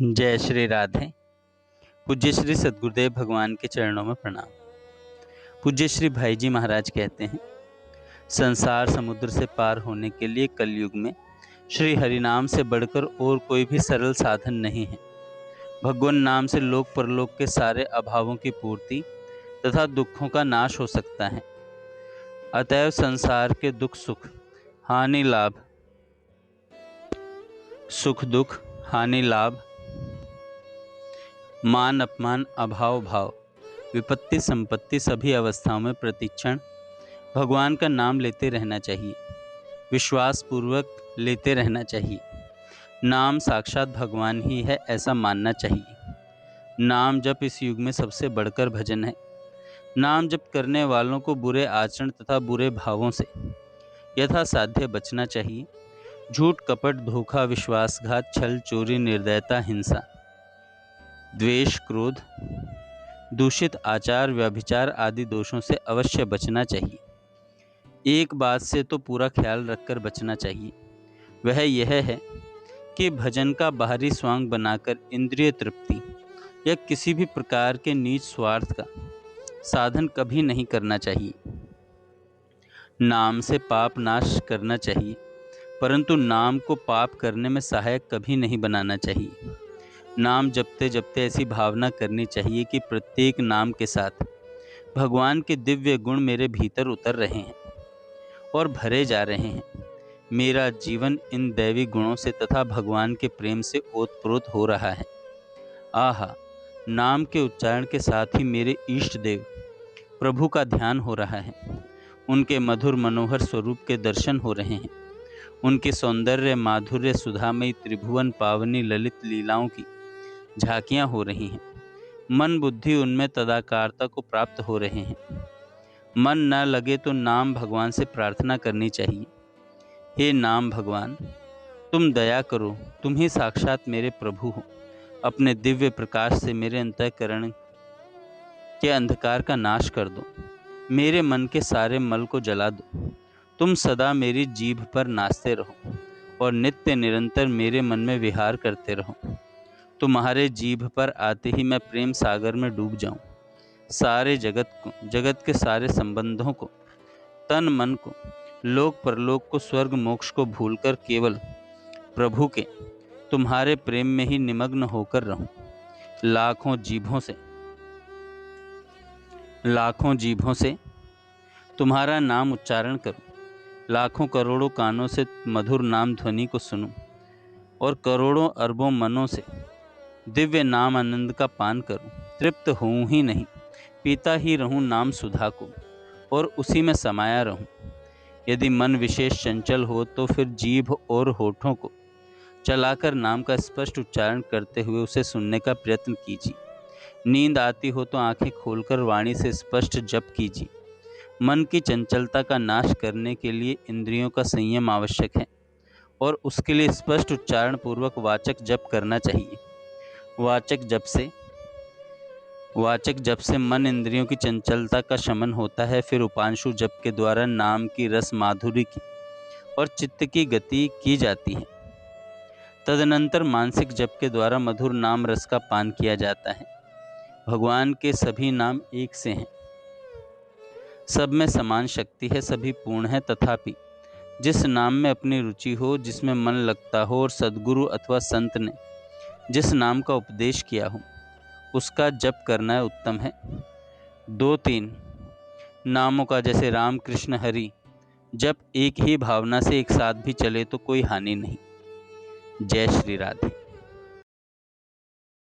जय श्री राधे। पूज्य श्री सद्गुरुदेव भगवान के चरणों में प्रणाम। पूज्य श्री भाई जी महाराज कहते हैं, संसार समुद्र से पार होने के लिए कलयुग में श्री हरिनाम से बढ़कर और कोई भी सरल साधन नहीं है। भगवान नाम से लोक परलोक के सारे अभावों की पूर्ति तथा दुखों का नाश हो सकता है। अतएव संसार के दुख सुख हानि लाभ, सुख दुख हानि लाभ, मान अपमान अभाव भाव, विपत्ति संपत्ति सभी अवस्थाओं में प्रतिक्षण भगवान का नाम लेते रहना चाहिए। विश्वास पूर्वक लेते रहना चाहिए। नाम साक्षात भगवान ही है ऐसा मानना चाहिए। नाम जप इस युग में सबसे बढ़कर भजन है। नाम जप करने वालों को बुरे आचरण तथा बुरे भावों से यथासाध्य बचना चाहिए। झूठ कपट धोखा विश्वासघात छल चोरी निर्दयता हिंसा द्वेष क्रोध दूषित आचार व्यभिचार आदि दोषों से अवश्य बचना चाहिए। एक बात से तो पूरा ख्याल रखकर बचना चाहिए, वह यह है कि भजन का बाहरी स्वांग बनाकर इंद्रिय तृप्ति या किसी भी प्रकार के नीच स्वार्थ का साधन कभी नहीं करना चाहिए। नाम से पाप नाश करना चाहिए, परंतु नाम को पाप करने में सहायक कभी नहीं बनाना चाहिए। नाम जपते जपते ऐसी भावना करनी चाहिए कि प्रत्येक नाम के साथ भगवान के दिव्य गुण मेरे भीतर उतर रहे हैं और भरे जा रहे हैं। मेरा जीवन इन दैवी गुणों से तथा भगवान के प्रेम से ओतप्रोत हो रहा है। आहा, नाम के उच्चारण के साथ ही मेरे इष्ट देव प्रभु का ध्यान हो रहा है। उनके मधुर मनोहर स्वरूप के दर्शन हो रहे हैं। उनके सौंदर्य माधुर्य सुधामयी त्रिभुवन पावनी ललित लीलाओं की झांकियाँ हो रही हैं। मन बुद्धि उनमें तदाकारता को प्राप्त हो रहे हैं। मन न लगे तो नाम भगवान से प्रार्थना करनी चाहिए। हे नाम भगवान, तुम दया करो, तुम ही साक्षात मेरे प्रभु हो। अपने दिव्य प्रकाश से मेरे अंतःकरण के अंधकार का नाश कर दो। मेरे मन के सारे मल को जला दो। तुम सदा मेरी जीभ पर नाचते रहो और नित्य निरंतर मेरे मन में विहार करते रहो। तुम्हारे जीभ पर आते ही मैं प्रेम सागर में डूब जाऊं। सारे जगत को, जगत के सारे संबंधों को, तन मन को, लोक परलोक को, स्वर्ग मोक्ष को भूलकर केवल प्रभु के तुम्हारे प्रेम में ही निमग्न होकर रहूं। लाखों जीभों से तुम्हारा नाम उच्चारण करूं। लाखों करोड़ों कानों से मधुर नाम ध्वनि को सुनूं और करोड़ों अरबों मनों से दिव्य नाम आनंद का पान करूं। तृप्त हूँ ही नहीं, पीता ही रहूं नाम सुधा को और उसी में समाया रहूं। यदि मन विशेष चंचल हो तो फिर जीभ और होठों को चलाकर नाम का स्पष्ट उच्चारण करते हुए उसे सुनने का प्रयत्न कीजिए। नींद आती हो तो आंखें खोलकर वाणी से स्पष्ट जप कीजिए। मन की चंचलता का नाश करने के लिए इंद्रियों का संयम आवश्यक है और उसके लिए स्पष्ट उच्चारण पूर्वक वाचक जप करना चाहिए। वाचक जप से मन इंद्रियों की चंचलता का शमन होता है। फिर उपांशु जप के द्वारा नाम की रस माधुरी की और चित्त की गति की जाती है। तदनंतर मानसिक जप के द्वारा मधुर नाम रस का पान किया जाता है। भगवान के सभी नाम एक से हैं, सब में समान शक्ति है, सभी पूर्ण है। तथापि जिस नाम में अपनी रुचि हो, जिसमें मन लगता हो और सद्गुरु अथवा संत ने जिस नाम का उपदेश किया हो उसका जप करना उत्तम है। 2-3 नामों का, जैसे राम कृष्ण हरि, जप एक ही भावना से एक साथ भी चले तो कोई हानि नहीं। जय श्री राधे।